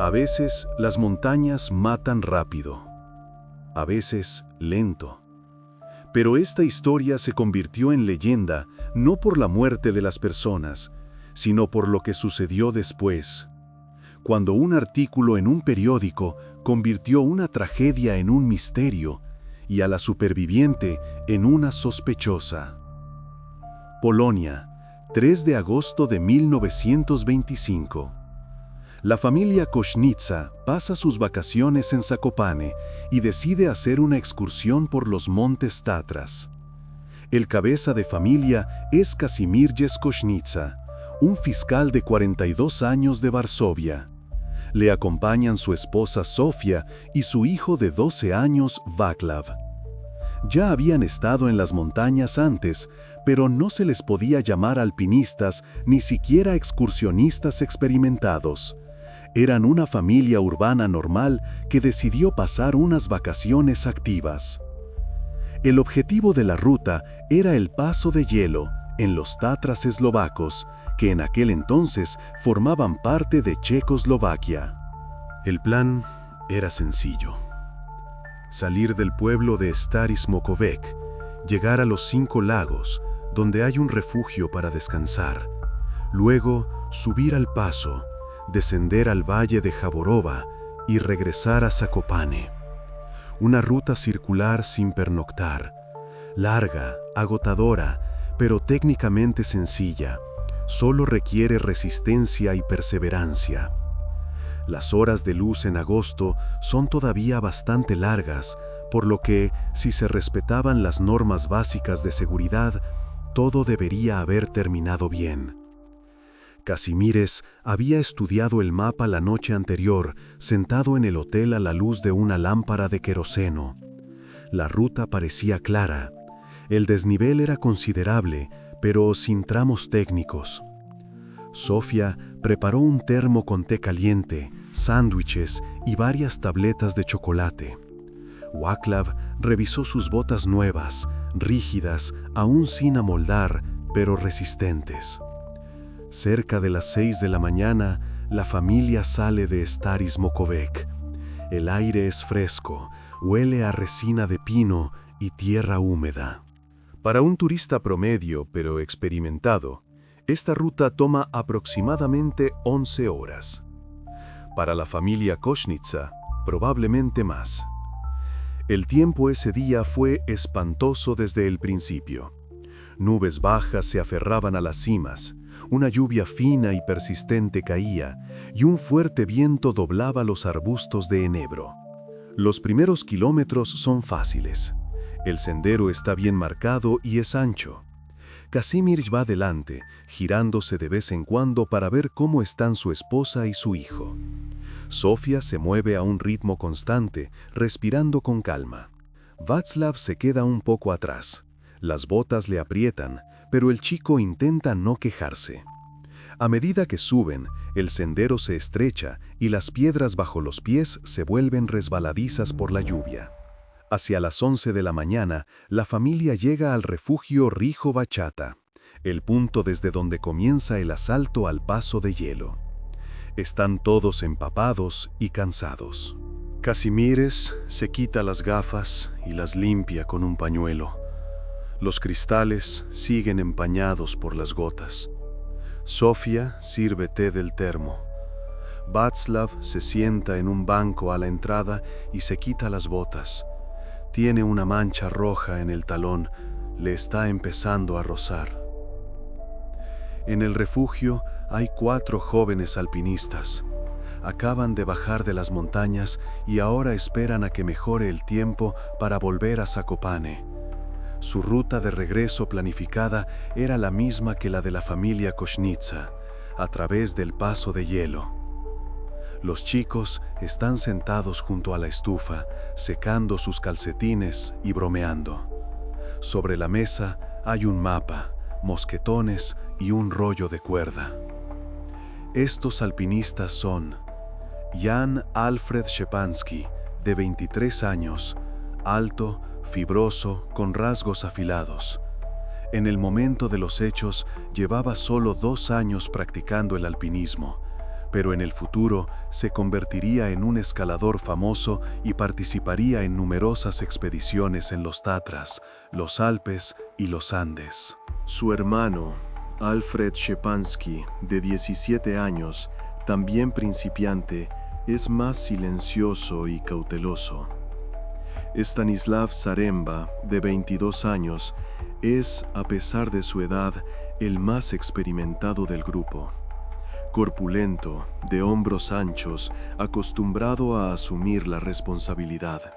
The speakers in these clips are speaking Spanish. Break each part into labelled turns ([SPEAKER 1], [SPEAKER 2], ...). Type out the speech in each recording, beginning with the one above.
[SPEAKER 1] A veces las montañas matan rápido, a veces lento. Pero esta historia se convirtió en leyenda no por la muerte de las personas, sino por lo que sucedió después, cuando un artículo en un periódico convirtió una tragedia en un misterio y a la superviviente en una sospechosa. Polonia, 3 de agosto de 1925. La familia Kośnica pasa sus vacaciones en Zakopane y decide hacer una excursión por los montes Tatras. El cabeza de familia es Kazimierz Kośnica, un fiscal de 42 años de Varsovia. Le acompañan su esposa Sofia y su hijo de 12 años, Václav. Ya habían estado en las montañas antes, pero no se les podía llamar alpinistas ni siquiera excursionistas experimentados. Eran una familia urbana normal que decidió pasar unas vacaciones activas. El objetivo de la ruta era el paso de hielo en los Tatras eslovacos, que en aquel entonces formaban parte de Checoslovaquia. El plan era sencillo. Salir del pueblo de Stary Smokovec, llegar a los 5 lagos, donde hay un refugio para descansar. Luego, subir al paso, descender al valle de Javorova y regresar a Zakopane. Una ruta circular sin pernoctar, larga, agotadora, pero técnicamente sencilla. Solo requiere resistencia y perseverancia. Las horas de luz en agosto son todavía bastante largas, por lo que, si se respetaban las normas básicas de seguridad, todo debería haber terminado bien. Kazimierz había estudiado el mapa la noche anterior, sentado en el hotel a la luz de una lámpara de queroseno. La ruta parecía clara. El desnivel era considerable, pero sin tramos técnicos. Sofia preparó un termo con té caliente, sándwiches y varias tabletas de chocolate. Václav revisó sus botas nuevas, rígidas, aún sin amoldar, pero resistentes. Cerca de las 6 de la mañana, la familia sale de Stary Smokovec. El aire es fresco, huele a resina de pino y tierra húmeda. Para un turista promedio, pero experimentado, esta ruta toma aproximadamente 11 horas. Para la familia Kośnica, probablemente más. El tiempo ese día fue espantoso desde el principio. Nubes bajas se aferraban a las cimas, una lluvia fina y persistente caía, y un fuerte viento doblaba los arbustos de enebro. Los primeros kilómetros son fáciles. El sendero está bien marcado y es ancho. Kazimierz va adelante, girándose de vez en cuando para ver cómo están su esposa y su hijo. Sofia se mueve a un ritmo constante, respirando con calma. Václav se queda un poco atrás. Las botas le aprietan, pero el chico intenta no quejarse. A medida que suben, el sendero se estrecha y las piedras bajo los pies se vuelven resbaladizas por la lluvia. Hacia las 11 de la mañana, la familia llega al refugio Rijo Bachata, el punto desde donde comienza el asalto al paso de hielo. Están todos empapados y cansados. Kazimierz se quita las gafas y las limpia con un pañuelo. Los cristales siguen empañados por las gotas. Sofia sirve té del termo. Václav se sienta en un banco a la entrada y se quita las botas. Tiene una mancha roja en el talón, le está empezando a rozar. En el refugio hay 4 jóvenes alpinistas. Acaban de bajar de las montañas y ahora esperan a que mejore el tiempo para volver a Zakopane. Su ruta de regreso planificada era la misma que la de la familia Kośnica, a través del paso de hielo. Los chicos están sentados junto a la estufa, secando sus calcetines y bromeando. Sobre la mesa hay un mapa, mosquetones y un rollo de cuerda. Estos alpinistas son Jan Alfred Szczepanski, de 23 años, alto, fibroso, con rasgos afilados. En el momento de los hechos llevaba solo 2 años practicando el alpinismo, pero en el futuro se convertiría en un escalador famoso y participaría en numerosas expediciones en los Tatras, los Alpes y los Andes. Su hermano, Alfred Szczepański, de 17 años, también principiante, es más silencioso y cauteloso. Stanislav Zaremba, de 22 años, es, a pesar de su edad, el más experimentado del grupo. Corpulento, de hombros anchos, acostumbrado a asumir la responsabilidad.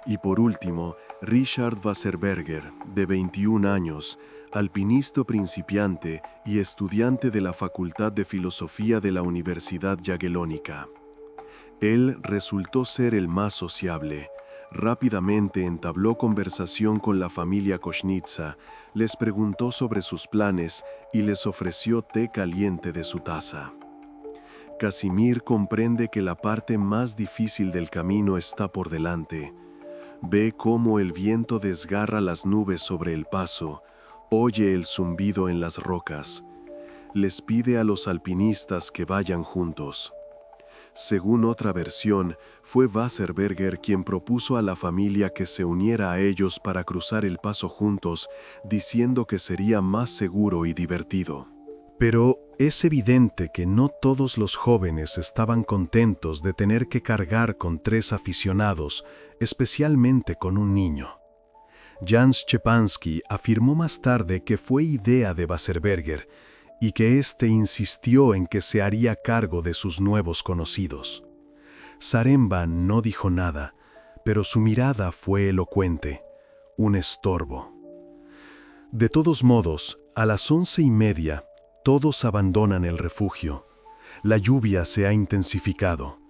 [SPEAKER 1] Y por último, Richard Wasserberger, de 21 años, alpinista principiante y estudiante de la Facultad de Filosofía de la Universidad Jagellónica. Él resultó ser el más sociable. Rápidamente entabló conversación con la familia Košnitsa, les preguntó sobre sus planes y les ofreció té caliente de su taza. Casimir comprende que la parte más difícil del camino está por delante. Ve cómo el viento desgarra las nubes sobre el paso, oye el zumbido en las rocas. Les pide a los alpinistas que vayan juntos. Según otra versión, fue Wasserberger quien propuso a la familia que se uniera a ellos para cruzar el paso juntos, diciendo que sería más seguro y divertido. Pero es evidente que no todos los jóvenes estaban contentos de tener que cargar con 3 aficionados, especialmente con un niño. Jan Szczepański afirmó más tarde que fue idea de Wasserberger y que éste insistió en que se haría cargo de sus nuevos conocidos. Zaremba no dijo nada, pero su mirada fue elocuente, un estorbo. De todos modos, a las 11:30, todos abandonan el refugio. La lluvia se ha intensificado.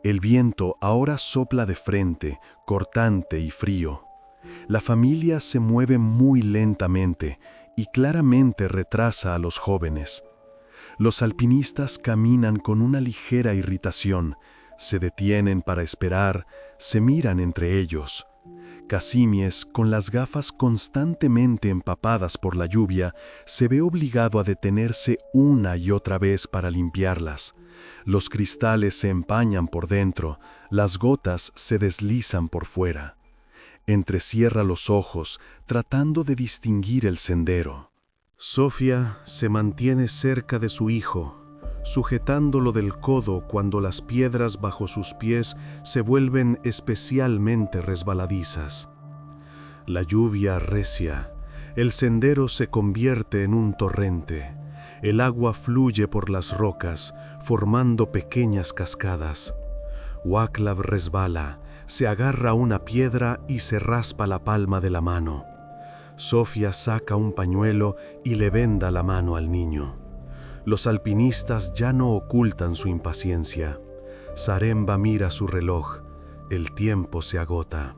[SPEAKER 1] El viento ahora sopla de frente, cortante y frío. La familia se mueve muy lentamente y claramente retrasa a los jóvenes. Los alpinistas caminan con una ligera irritación, se detienen para esperar, se miran entre ellos. Casimir, con las gafas constantemente empapadas por la lluvia, se ve obligado a detenerse una y otra vez para limpiarlas. Los cristales se empañan por dentro, las gotas se deslizan por fuera. Entrecierra los ojos, tratando de distinguir el sendero. Sofía se mantiene cerca de su hijo, sujetándolo del codo cuando las piedras bajo sus pies se vuelven especialmente resbaladizas. La lluvia arrecia, el sendero se convierte en un torrente. El agua fluye por las rocas, formando pequeñas cascadas. Václav resbala, se agarra a una piedra y se raspa la palma de la mano. Sofía saca un pañuelo y le venda la mano al niño. Los alpinistas ya no ocultan su impaciencia. Zaremba mira su reloj. El tiempo se agota.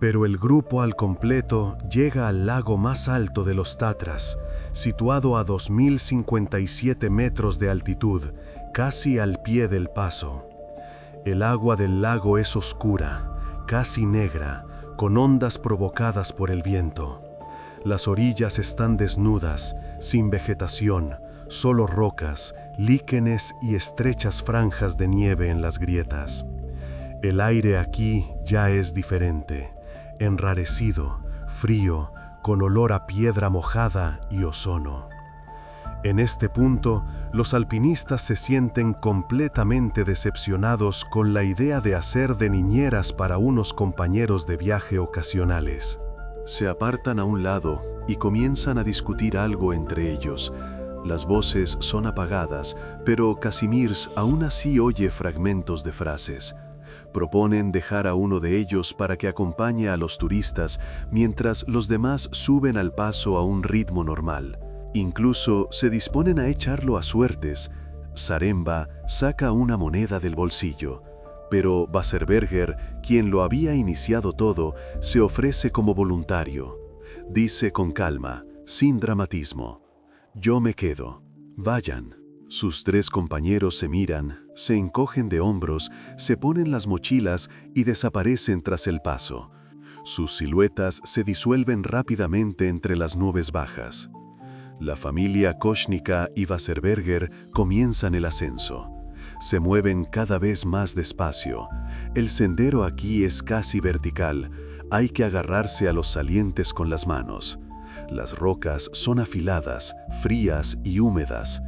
[SPEAKER 1] Pero el grupo al completo llega al lago más alto de los Tatras, situado a 2057 metros de altitud, casi al pie del paso. El agua del lago es oscura, casi negra, con ondas provocadas por el viento. Las orillas están desnudas, sin vegetación, solo rocas, líquenes y estrechas franjas de nieve en las grietas. El aire aquí ya es diferente, enrarecido, frío, con olor a piedra mojada y ozono. En este punto, los alpinistas se sienten completamente decepcionados con la idea de hacer de niñeras para unos compañeros de viaje ocasionales. Se apartan a un lado y comienzan a discutir algo entre ellos. Las voces son apagadas, pero Casimir aún así oye fragmentos de frases. Proponen dejar a uno de ellos para que acompañe a los turistas, mientras los demás suben al paso a un ritmo normal. Incluso se disponen a echarlo a suertes. Zaremba saca una moneda del bolsillo, pero Wasserberger, quien lo había iniciado todo, se ofrece como voluntario. Dice con calma, sin dramatismo: «Yo me quedo. Vayan». Sus 3 compañeros se miran, se encogen de hombros, se ponen las mochilas y desaparecen tras el paso. Sus siluetas se disuelven rápidamente entre las nubes bajas. La familia Kośnica y Wasserberger comienzan el ascenso. Se mueven cada vez más despacio. El sendero aquí es casi vertical. Hay que agarrarse a los salientes con las manos. Las rocas son afiladas, frías y húmedas.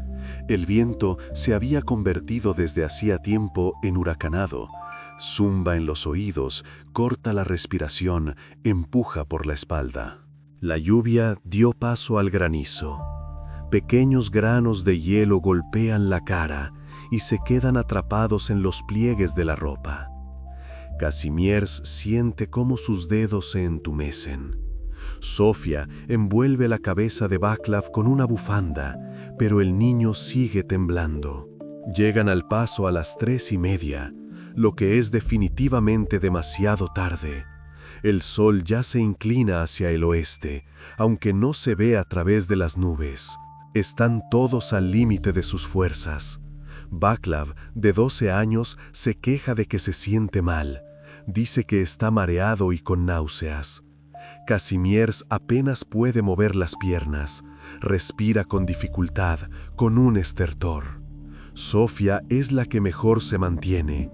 [SPEAKER 1] El viento se había convertido desde hacía tiempo en huracanado. Zumba en los oídos, corta la respiración, empuja por la espalda. La lluvia dio paso al granizo. Pequeños granos de hielo golpean la cara y se quedan atrapados en los pliegues de la ropa. Kazimierz siente cómo sus dedos se entumecen. Sofía envuelve la cabeza de Václav con una bufanda, pero el niño sigue temblando. Llegan al paso a las 3:30, lo que es definitivamente demasiado tarde. El sol ya se inclina hacia el oeste, aunque no se ve a través de las nubes. Están todos al límite de sus fuerzas. Václav, de 12 años, se queja de que se siente mal. Dice que está mareado y con náuseas. Kazimierz apenas puede mover las piernas. Respira con dificultad, con un estertor. Sofía es la que mejor se mantiene.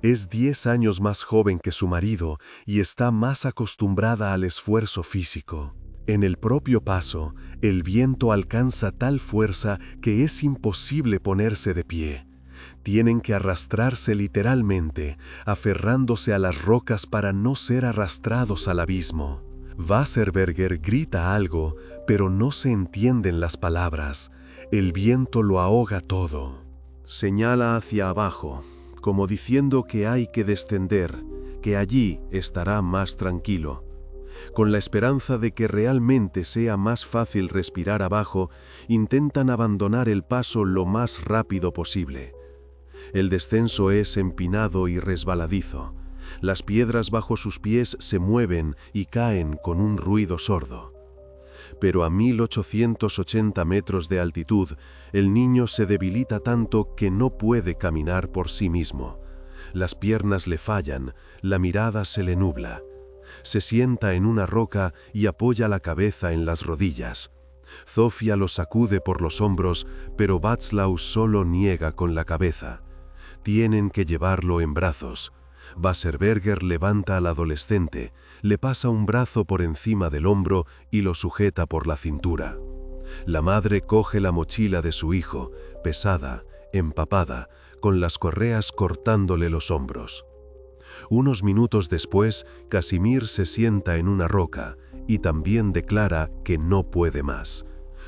[SPEAKER 1] Es 10 años más joven que su marido y está más acostumbrada al esfuerzo físico. En el propio paso, el viento alcanza tal fuerza que es imposible ponerse de pie. Tienen que arrastrarse literalmente, aferrándose a las rocas para no ser arrastrados al abismo. Wasserberger grita algo, pero no se entienden las palabras. El viento lo ahoga todo. Señala hacia abajo, como diciendo que hay que descender, que allí estará más tranquilo. Con la esperanza de que realmente sea más fácil respirar abajo, intentan abandonar el paso lo más rápido posible. El descenso es empinado y resbaladizo. Las piedras bajo sus pies se mueven y caen con un ruido sordo. Pero a 1880 metros de altitud, el niño se debilita tanto que no puede caminar por sí mismo. Las piernas le fallan, la mirada se le nubla. Se sienta en una roca y apoya la cabeza en las rodillas. Zofia lo sacude por los hombros, pero Václav solo niega con la cabeza. Tienen que llevarlo en brazos. Wasserberger levanta al adolescente, le pasa un brazo por encima del hombro y lo sujeta por la cintura. La madre coge la mochila de su hijo, pesada, empapada, con las correas cortándole los hombros. Unos minutos después, Kazimierz se sienta en una roca y también declara que no puede más.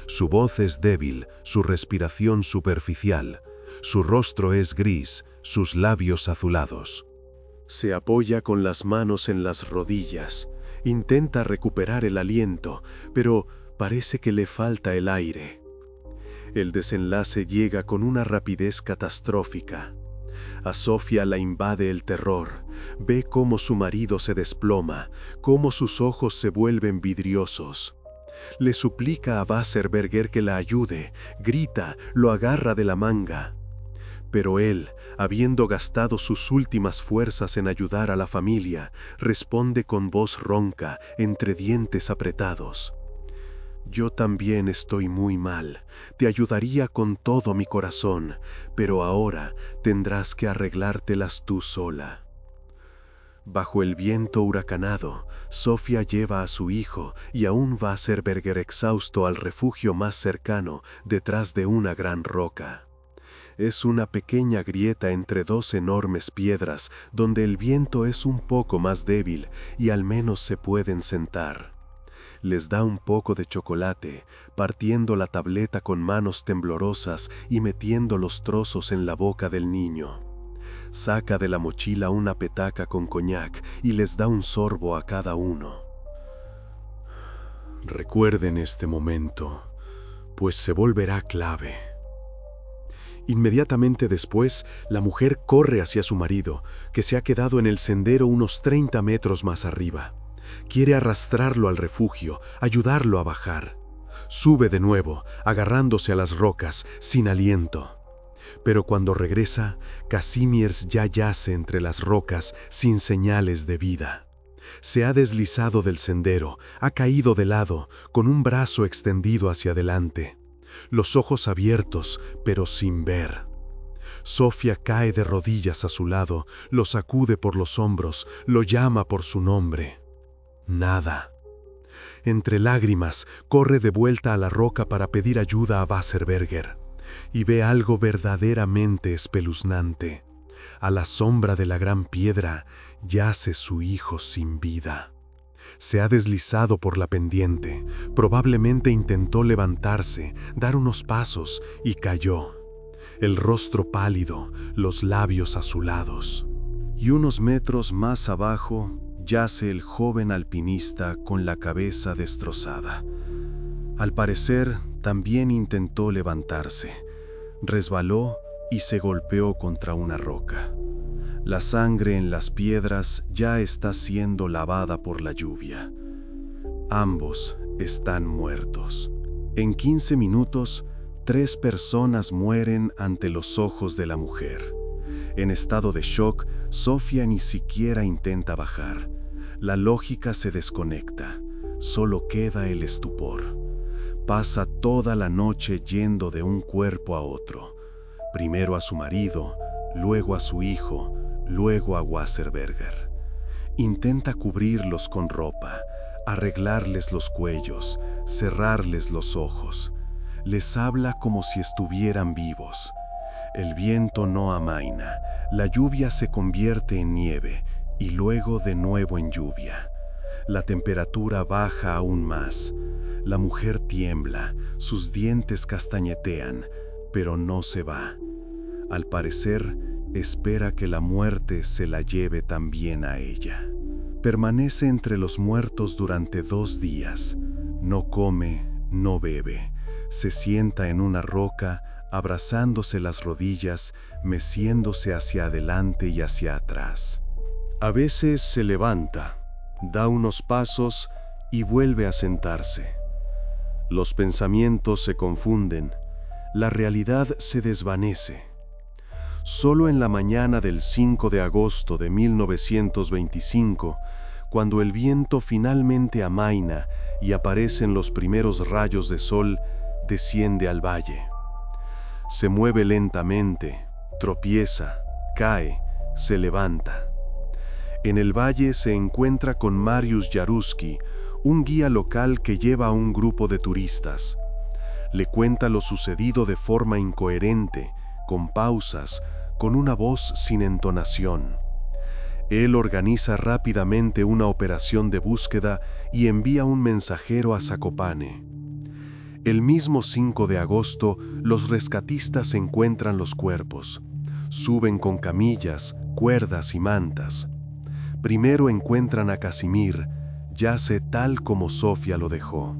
[SPEAKER 1] Su voz es débil, su respiración superficial, su rostro es gris, sus labios azulados. Se apoya con las manos en las rodillas, intenta recuperar el aliento, pero parece que le falta el aire. El desenlace llega con una rapidez catastrófica. A Sofía la invade el terror. Ve cómo su marido se desploma, cómo sus ojos se vuelven vidriosos. Le suplica a Wasserberger que la ayude, grita, lo agarra de la manga. Pero él, habiendo gastado sus últimas fuerzas en ayudar a la familia, responde con voz ronca, entre dientes apretados. Yo también estoy muy mal, te ayudaría con todo mi corazón, pero ahora tendrás que arreglártelas tú sola. Bajo el viento huracanado, Sofía lleva a su hijo y a un Wasserberger exhausto al refugio más cercano, detrás de una gran roca. Es una pequeña grieta entre dos enormes piedras, donde el viento es un poco más débil y al menos se pueden sentar. Les da un poco de chocolate, partiendo la tableta con manos temblorosas y metiendo los trozos en la boca del niño. Saca de la mochila una petaca con coñac y les da un sorbo a cada uno. Recuerden este momento, pues se volverá clave. Inmediatamente después, la mujer corre hacia su marido, que se ha quedado en el sendero unos 30 metros más arriba. Quiere arrastrarlo al refugio, ayudarlo a bajar. Sube de nuevo, agarrándose a las rocas, sin aliento. Pero cuando regresa, Kazimierz ya yace entre las rocas sin señales de vida. Se ha deslizado del sendero, ha caído de lado, con un brazo extendido hacia adelante. Los ojos abiertos, pero sin ver. Sofía cae de rodillas a su lado, lo sacude por los hombros, lo llama por su nombre. Nada. Entre lágrimas, corre de vuelta a la roca para pedir ayuda a Wasserberger. Y ve algo verdaderamente espeluznante. A la sombra de la gran piedra yace su hijo sin vida. Se ha deslizado por la pendiente. Probablemente intentó levantarse, dar unos pasos y cayó. El rostro pálido, los labios azulados. Y unos metros más abajo yace el joven alpinista con la cabeza destrozada. Al parecer, también intentó levantarse. Resbaló y se golpeó contra una roca. La sangre en las piedras ya está siendo lavada por la lluvia. Ambos están muertos. En 15 minutos, 3 personas mueren ante los ojos de la mujer. En estado de shock, Sofía ni siquiera intenta bajar. La lógica se desconecta. Solo queda el estupor. Pasa toda la noche yendo de un cuerpo a otro. Primero a su marido, luego a su hijo, luego a Wasserberger. Intenta cubrirlos con ropa, arreglarles los cuellos, cerrarles los ojos. Les habla como si estuvieran vivos. El viento no amaina, la lluvia se convierte en nieve y luego de nuevo en lluvia. La temperatura baja aún más. La mujer tiembla, sus dientes castañetean, pero no se va. Al parecer, espera que la muerte se la lleve también a ella. Permanece entre los muertos durante 2 días. No come, no bebe. Se sienta en una roca, abrazándose las rodillas, meciéndose hacia adelante y hacia atrás. A veces se levanta, da unos pasos y vuelve a sentarse. Los pensamientos se confunden, la realidad se desvanece. Solo en la mañana del 5 de agosto de 1925, cuando el viento finalmente amaina y aparecen los primeros rayos de sol, desciende al valle. Se mueve lentamente, tropieza, cae, se levanta. En el valle se encuentra con Mariusz Jaruski, un guía local que lleva a un grupo de turistas. Le cuenta lo sucedido de forma incoherente, con pausas, con una voz sin entonación. Él organiza rápidamente una operación de búsqueda y envía un mensajero a Zakopane. El mismo 5 de agosto, los rescatistas encuentran los cuerpos. Suben con camillas, cuerdas y mantas. Primero encuentran a Casimir, yace tal como Sofía lo dejó.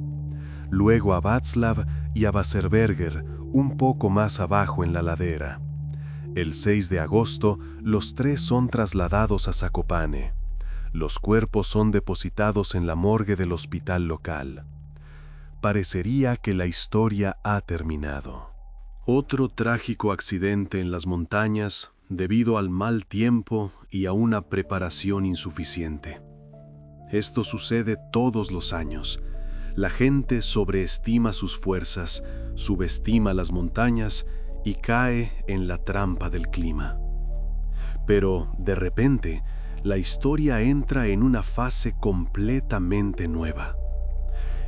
[SPEAKER 1] Luego a Václav y a Wasserberger, un poco más abajo en la ladera. El 6 de agosto, los 3 son trasladados a Zakopane. Los cuerpos son depositados en la morgue del hospital local. Parecería que la historia ha terminado. Otro trágico accidente en las montañas debido al mal tiempo y a una preparación insuficiente. Esto sucede todos los años. La gente sobreestima sus fuerzas, subestima las montañas y cae en la trampa del clima. Pero, de repente, la historia entra en una fase completamente nueva.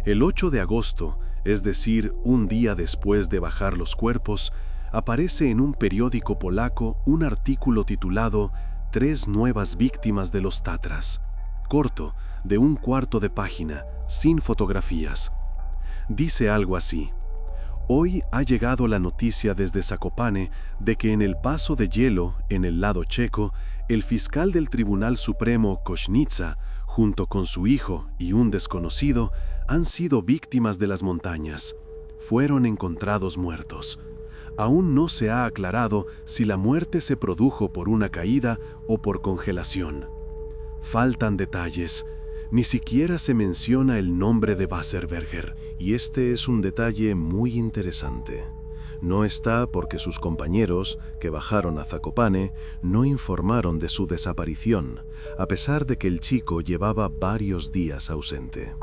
[SPEAKER 1] El 8 de agosto, es decir, un día después de bajar los cuerpos, aparece en un periódico polaco un artículo titulado «3 nuevas víctimas de los Tatras», corto, de 1/4 de página, sin fotografías. Dice algo así: hoy ha llegado la noticia desde Zakopane de que en el paso de hielo, en el lado checo, el fiscal del Tribunal Supremo Kośnica, junto con su hijo y un desconocido, han sido víctimas de las montañas. Fueron encontrados muertos. Aún no se ha aclarado si la muerte se produjo por una caída o por congelación. Faltan detalles. Ni siquiera se menciona el nombre de Wasserberger. Y este es un detalle muy interesante. No está porque sus compañeros, que bajaron a Zakopane, no informaron de su desaparición, a pesar de que el chico llevaba varios días ausente.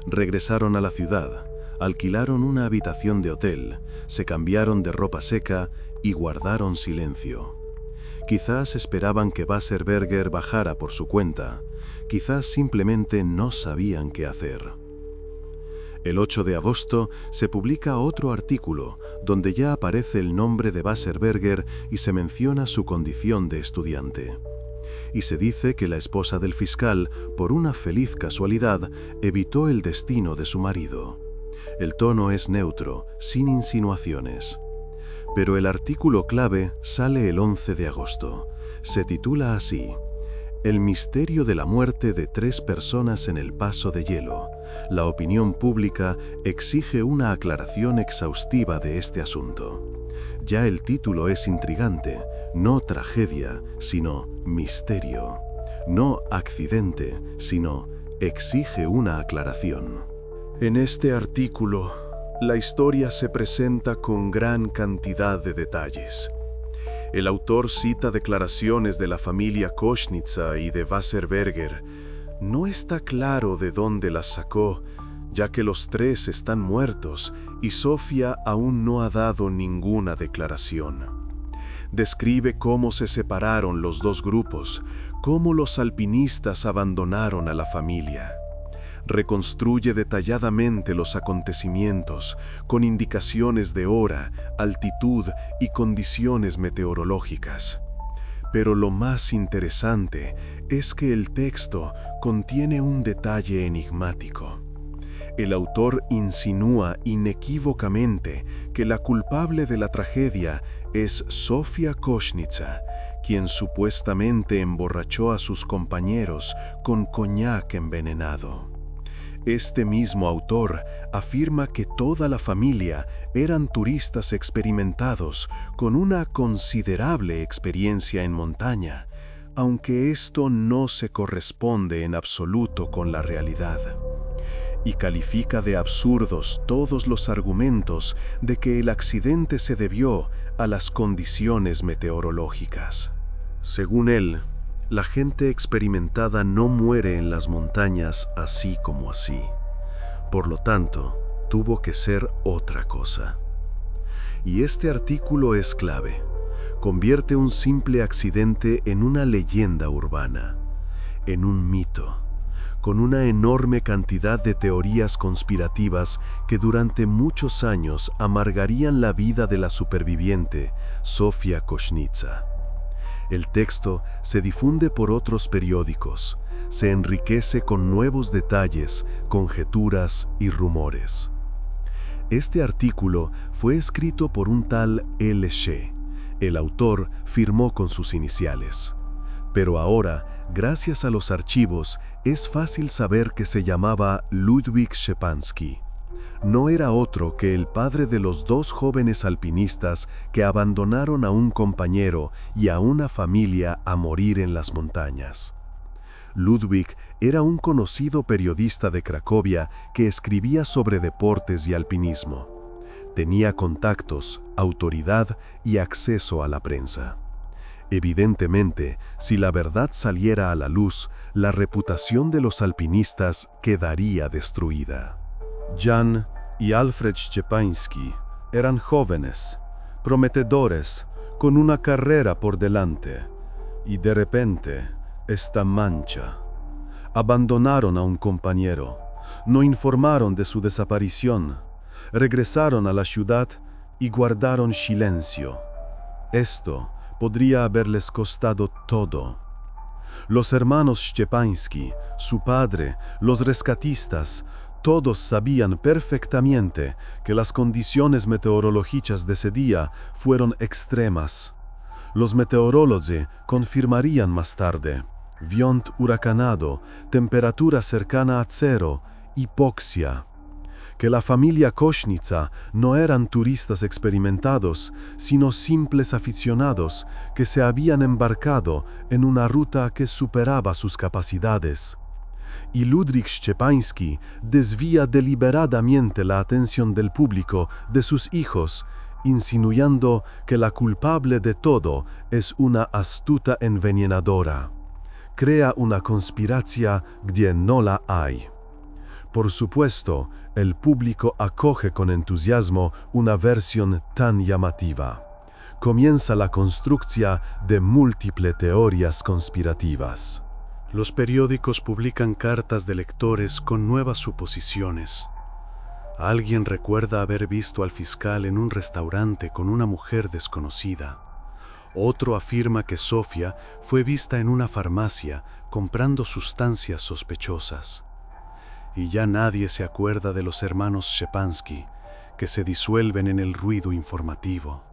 [SPEAKER 1] Regresaron a la ciudad, alquilaron una habitación de hotel, se cambiaron de ropa seca y guardaron silencio. Quizás esperaban que Wasserberger bajara por su cuenta, quizás simplemente no sabían qué hacer. El 8 de agosto se publica otro artículo donde ya aparece el nombre de Wasserberger y se menciona su condición de estudiante. Y se dice que la esposa del fiscal, por una feliz casualidad, evitó el destino de su marido. El tono es neutro, sin insinuaciones. Pero el artículo clave sale el 11 de agosto. Se titula así: El misterio de la muerte de 3 personas en el paso de hielo. La opinión pública exige una aclaración exhaustiva de este asunto. Ya el título es intrigante, no tragedia, sino misterio. No accidente, sino exige una aclaración. En este artículo, la historia se presenta con gran cantidad de detalles. El autor cita declaraciones de la familia Kośnica y de Wasserberger. No está claro de dónde las sacó, ya que los 3 están muertos y Sofía aún no ha dado ninguna declaración. Describe cómo se separaron los 2 grupos, cómo los alpinistas abandonaron a la familia. Reconstruye detalladamente los acontecimientos, con indicaciones de hora, altitud y condiciones meteorológicas. Pero lo más interesante es que el texto contiene un detalle enigmático. El autor insinúa inequívocamente que la culpable de la tragedia es Sofia Kośnica, quien supuestamente emborrachó a sus compañeros con coñac envenenado. Este mismo autor afirma que toda la familia eran turistas experimentados con una considerable experiencia en montaña, aunque esto no se corresponde en absoluto con la realidad. Y califica de absurdos todos los argumentos de que el accidente se debió a las condiciones meteorológicas. Según él, la gente experimentada no muere en las montañas así como así. Por lo tanto, tuvo que ser otra cosa. Y este artículo es clave. Convierte un simple accidente en una leyenda urbana, en un mito, con una enorme cantidad de teorías conspirativas que durante muchos años amargarían la vida de la superviviente, Sofia Kośnica. El texto se difunde por otros periódicos, se enriquece con nuevos detalles, conjeturas y rumores. Este artículo fue escrito por un tal L. She. El autor firmó con sus iniciales. Pero ahora, gracias a los archivos, es fácil saber que se llamaba Ludwik Szczepański. No era otro que el padre de los 2 jóvenes alpinistas que abandonaron a un compañero y a una familia a morir en las montañas. Ludwik era un conocido periodista de Cracovia que escribía sobre deportes y alpinismo. Tenía contactos, autoridad y acceso a la prensa. Evidentemente, si la verdad saliera a la luz, la reputación de los alpinistas quedaría destruida. Jan y Alfred Szczepański eran jóvenes, prometedores, con una carrera por delante, y de repente, esta mancha. Abandonaron a un compañero, no informaron de su desaparición, regresaron a la ciudad y guardaron silencio. Esto podría haberles costado todo. Los hermanos Szczepański, su padre, los rescatistas, todos sabían perfectamente que las condiciones meteorológicas de ese día fueron extremas. Los meteorólogos confirmarían más tarde: viento huracanado, temperatura cercana a 0, hipoxia. Que la familia Kośnica no eran turistas experimentados, sino simples aficionados que se habían embarcado en una ruta que superaba sus capacidades. Y Ludwik Szczepański desvía deliberadamente la atención del público de sus hijos insinuando que la culpable de todo es una astuta envenenadora. Crea una conspiracja, gdzie no la hay. Por supuesto, el público acoge con entusiasmo una versión tan llamativa. Comienza la construcción de múltiples teorías conspirativas. Los periódicos publican cartas de lectores con nuevas suposiciones. Alguien recuerda haber visto al fiscal en un restaurante con una mujer desconocida. Otro afirma que Sofía fue vista en una farmacia comprando sustancias sospechosas. Y ya nadie se acuerda de los hermanos Szczepanski, que se disuelven en el ruido informativo.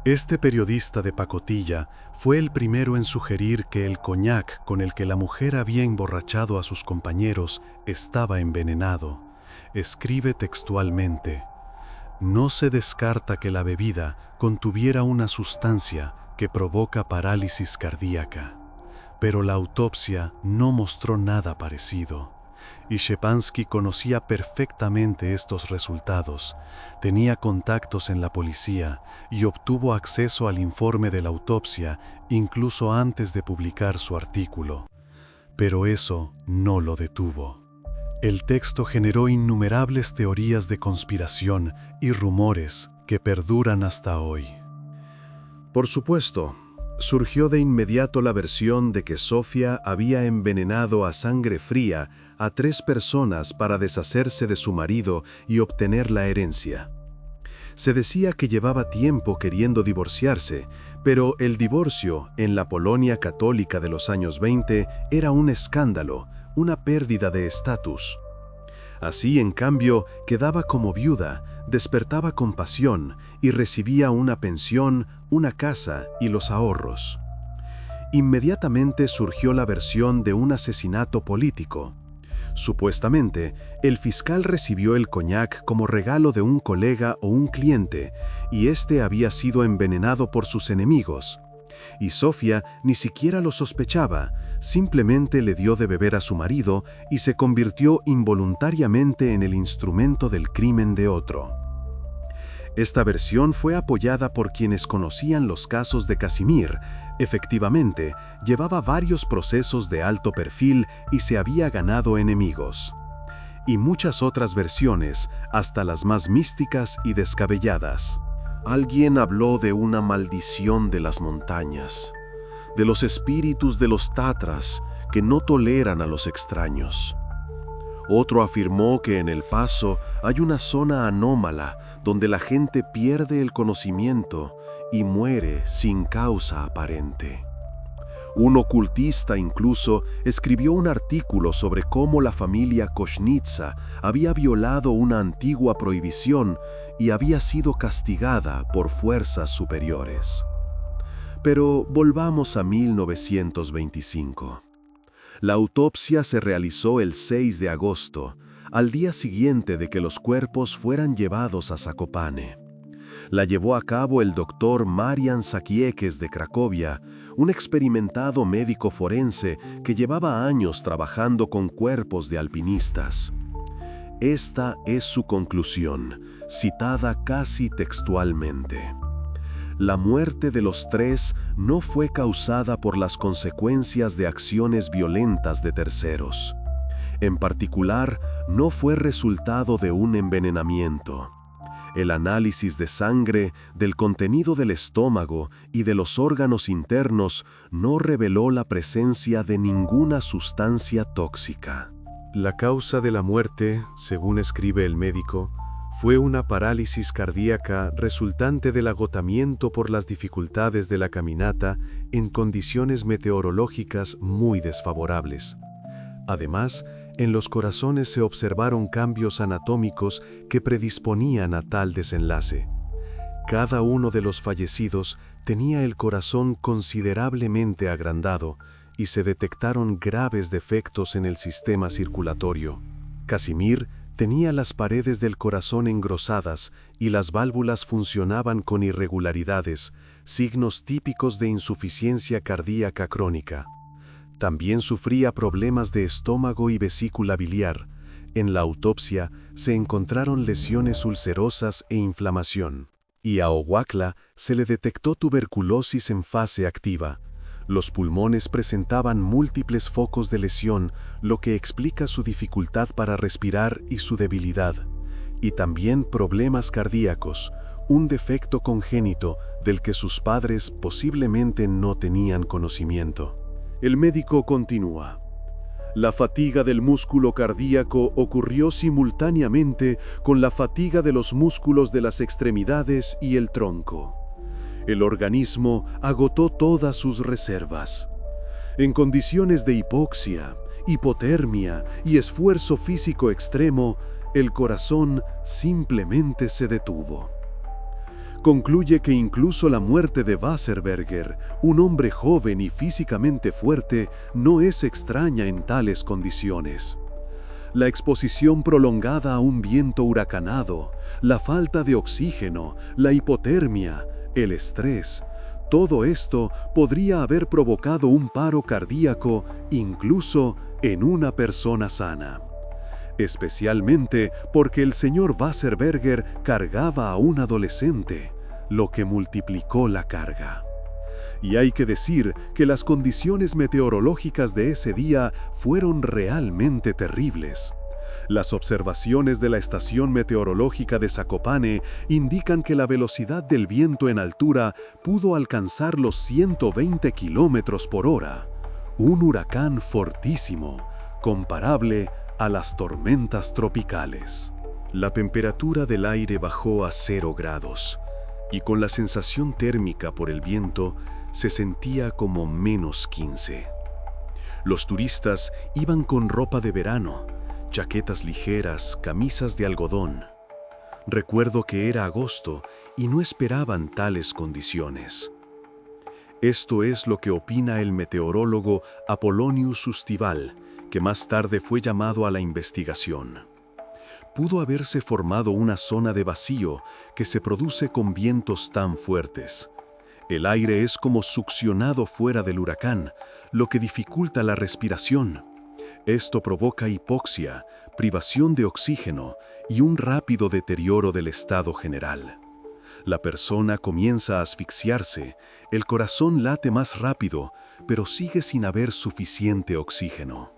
[SPEAKER 1] Este periodista de pacotilla fue el primero en sugerir que el coñac con el que la mujer había emborrachado a sus compañeros estaba envenenado. Escribe textualmente: no se descarta que la bebida contuviera una sustancia que provoca parálisis cardíaca, pero la autopsia no mostró nada parecido. Y Szczepanski conocía perfectamente estos resultados, tenía contactos en la policía y obtuvo acceso al informe de la autopsia incluso antes de publicar su artículo. Pero eso no lo detuvo. El texto generó innumerables teorías de conspiración y rumores que perduran hasta hoy. Por supuesto, surgió de inmediato la versión de que Sofía había envenenado a sangre fría a 3 personas para deshacerse de su marido y obtener la herencia. Se decía que llevaba tiempo queriendo divorciarse, pero el divorcio en la Polonia católica de los años 20 era un escándalo, una pérdida de estatus. Así, en cambio, quedaba como viuda, despertaba compasión y recibía una pensión, una casa y los ahorros. Inmediatamente surgió la versión de un asesinato político. Supuestamente, el fiscal recibió el coñac como regalo de un colega o un cliente, y este había sido envenenado por sus enemigos. Y Sofía ni siquiera lo sospechaba, simplemente le dio de beber a su marido y se convirtió involuntariamente en el instrumento del crimen de otro. Esta versión fue apoyada por quienes conocían los casos de Casimir. Efectivamente, llevaba varios procesos de alto perfil y se había ganado enemigos. Y muchas otras versiones, hasta las más místicas y descabelladas. Alguien habló de una maldición de las montañas, de los espíritus de los Tatras que no toleran a los extraños. Otro afirmó que en El Paso hay una zona anómala donde la gente pierde el conocimiento y muere sin causa aparente. Un ocultista incluso escribió un artículo sobre cómo la familia Kośnica había violado una antigua prohibición y había sido castigada por fuerzas superiores. Pero volvamos a 1925. La autopsia se realizó el 6 de agosto, al día siguiente de que los cuerpos fueran llevados a Zakopane. La llevó a cabo el doctor Marian Sakiekes de Cracovia, un experimentado médico forense que llevaba años trabajando con cuerpos de alpinistas. Esta es su conclusión, citada casi textualmente. La muerte de los 3 no fue causada por las consecuencias de acciones violentas de terceros. En particular, no fue resultado de un envenenamiento. El análisis de sangre, del contenido del estómago y de los órganos internos no reveló la presencia de ninguna sustancia tóxica. La causa de la muerte, según escribe el médico, fue una parálisis cardíaca resultante del agotamiento por las dificultades de la caminata en condiciones meteorológicas muy desfavorables. Además, en los corazones se observaron cambios anatómicos que predisponían a tal desenlace. Cada uno de los fallecidos tenía el corazón considerablemente agrandado y se detectaron graves defectos en el sistema circulatorio. Casimir tenía las paredes del corazón engrosadas y las válvulas funcionaban con irregularidades, signos típicos de insuficiencia cardíaca crónica. También sufría problemas de estómago y vesícula biliar. En la autopsia se encontraron lesiones ulcerosas e inflamación. y a Ohuacla se le detectó tuberculosis en fase activa. Los pulmones presentaban múltiples focos de lesión, lo que explica su dificultad para respirar y su debilidad. Y también problemas cardíacos, un defecto congénito del que sus padres posiblemente no tenían conocimiento. El médico continúa. La fatiga del músculo cardíaco ocurrió simultáneamente con la fatiga de los músculos de las extremidades y el tronco. El organismo agotó todas sus reservas. En condiciones de hipoxia, hipotermia y esfuerzo físico extremo, el corazón simplemente se detuvo. Concluye que incluso la muerte de Wasserberger, un hombre joven y físicamente fuerte, no es extraña en tales condiciones. La exposición prolongada a un viento huracanado, la falta de oxígeno, la hipotermia, el estrés, todo esto podría haber provocado un paro cardíaco incluso en una persona sana. Especialmente porque el señor Wasserberger cargaba a un adolescente, lo que multiplicó la carga. Y hay que decir que las condiciones meteorológicas de ese día fueron realmente terribles. Las observaciones de la estación meteorológica de Zakopane indican que la velocidad del viento en altura pudo alcanzar los 120 kilómetros por hora, un huracán fortísimo, comparable a las tormentas tropicales. La temperatura del aire bajó a 0 grados y con la sensación térmica por el viento se sentía como -15. Los turistas iban con ropa de verano, chaquetas ligeras, camisas de algodón. Recuerdo que era agosto y no esperaban tales condiciones. Esto es lo que opina el meteorólogo Apollonius Sustival, que más tarde fue llamado a la investigación. Pudo haberse formado una zona de vacío que se produce con vientos tan fuertes. El aire es como succionado fuera del huracán, lo que dificulta la respiración. Esto provoca hipoxia, privación de oxígeno y un rápido deterioro del estado general. La persona comienza a asfixiarse, el corazón late más rápido, pero sigue sin haber suficiente oxígeno.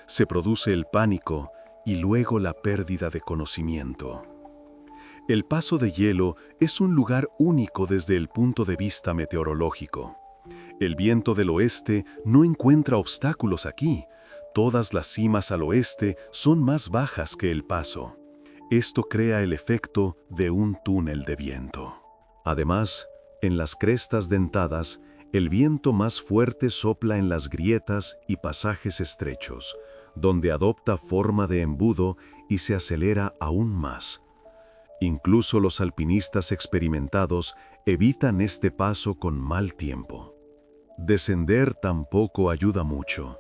[SPEAKER 1] Se produce el pánico y luego la pérdida de conocimiento. El Paso de Hielo es un lugar único desde el punto de vista meteorológico. El viento del oeste no encuentra obstáculos aquí. Todas las cimas al oeste son más bajas que el paso. Esto crea el efecto de un túnel de viento. Además, en las crestas dentadas, el viento más fuerte sopla en las grietas y pasajes estrechos, donde adopta forma de embudo y se acelera aún más. Incluso los alpinistas experimentados evitan este paso con mal tiempo. Descender tampoco ayuda mucho.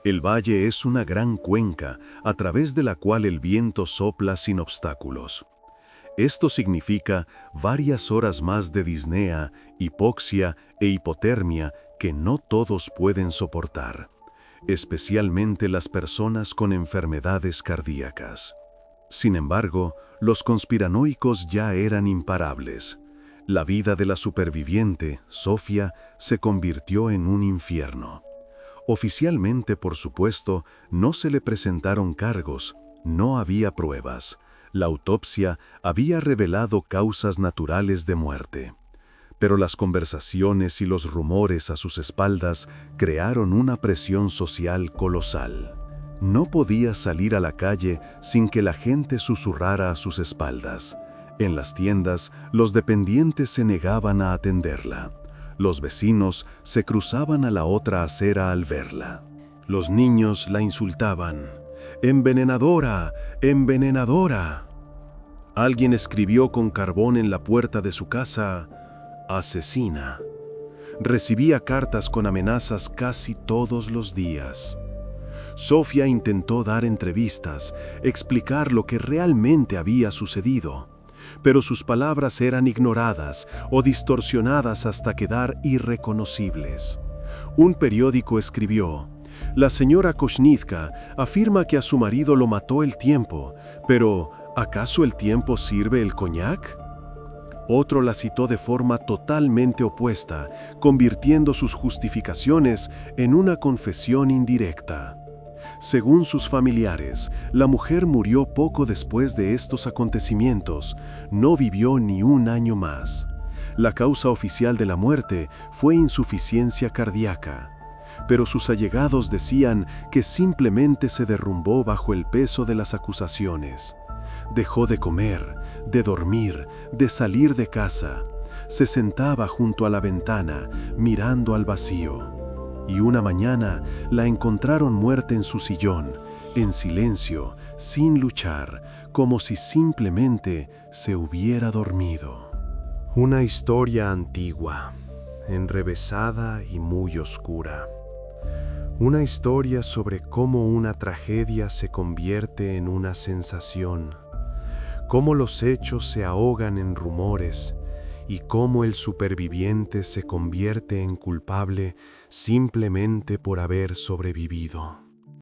[SPEAKER 1] El valle es una gran cuenca a través de la cual el viento sopla sin obstáculos. Esto significa varias horas más de disnea, hipoxia e hipotermia que no todos pueden soportar, especialmente las personas con enfermedades cardíacas. Sin embargo, los conspiranoicos ya eran imparables. La vida de la superviviente, Sofía, se convirtió en un infierno. Oficialmente, por supuesto, no se le presentaron cargos, no había pruebas. La autopsia había revelado causas naturales de muerte. Pero las conversaciones y los rumores a sus espaldas crearon una presión social colosal. No podía salir a la calle sin que la gente susurrara a sus espaldas. En las tiendas, los dependientes se negaban a atenderla. Los vecinos se cruzaban a la otra acera al verla. Los niños la insultaban. ¡Envenenadora! ¡Envenenadora! Alguien escribió con carbón en la puerta de su casa: asesina. Recibía cartas con amenazas casi todos los días. Sofía intentó dar entrevistas, explicar lo que realmente había sucedido, pero sus palabras eran ignoradas o distorsionadas hasta quedar irreconocibles. Un periódico escribió: la señora Kośnitzka afirma que a su marido lo mató el tiempo, pero ¿acaso el tiempo sirve el coñac? Otro la citó de forma totalmente opuesta, convirtiendo sus justificaciones en una confesión indirecta. Según sus familiares, la mujer murió poco después de estos acontecimientos, no vivió ni un año más. La causa oficial de la muerte fue insuficiencia cardíaca, pero sus allegados decían que simplemente se derrumbó bajo el peso de las acusaciones. Dejó de comer, de dormir, de salir de casa. Se sentaba junto a la ventana, mirando al vacío. Y una mañana la encontraron muerta en su sillón, en silencio, sin luchar, como si simplemente se hubiera dormido. Una historia antigua, enrevesada y muy oscura. Una historia sobre cómo una tragedia se convierte en una sensación, cómo los hechos se ahogan en rumores y cómo el superviviente se convierte en culpable simplemente por haber sobrevivido.